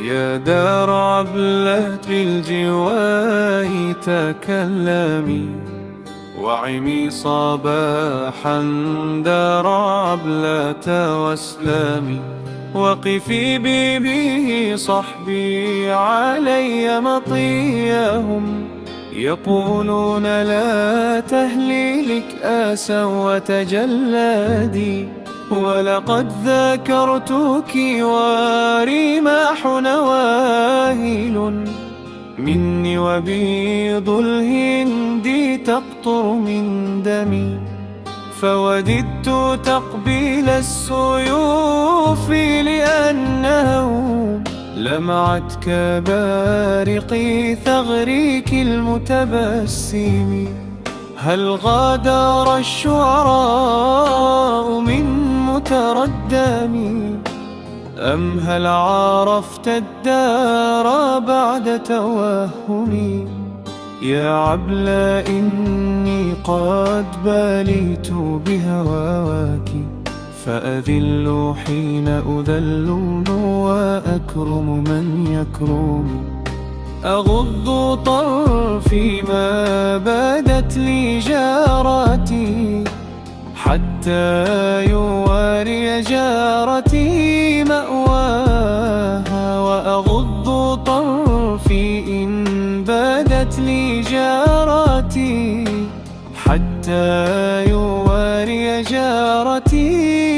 يا دار عبلة بالجواه تكلمي، وعمي صباحا دار عبلة واسلمي. وقفي بي به صحبي علي مطيهم، يقولون لا تهليلك آسا وتجلدي. ولقد ذاكرتك وريماح نواهل مني، وبيض الهند تقطر من دمي. فوددت تقبيل السيوف لأنه لمعت كبارق ثغرك المتبسم. هل غادر الشعراء من متردم، أم هل عرفت الدار بعد توهمي؟ يا عبلى إني قد باليت بهواك، فأذل حين أذل وأكرم من يكرم. أغض طرفي ما بدت لي جارتي، حتى يواري جارتي مأواها. وأغض طرفي إن بدت لي جارتي، حتى يواري جارتي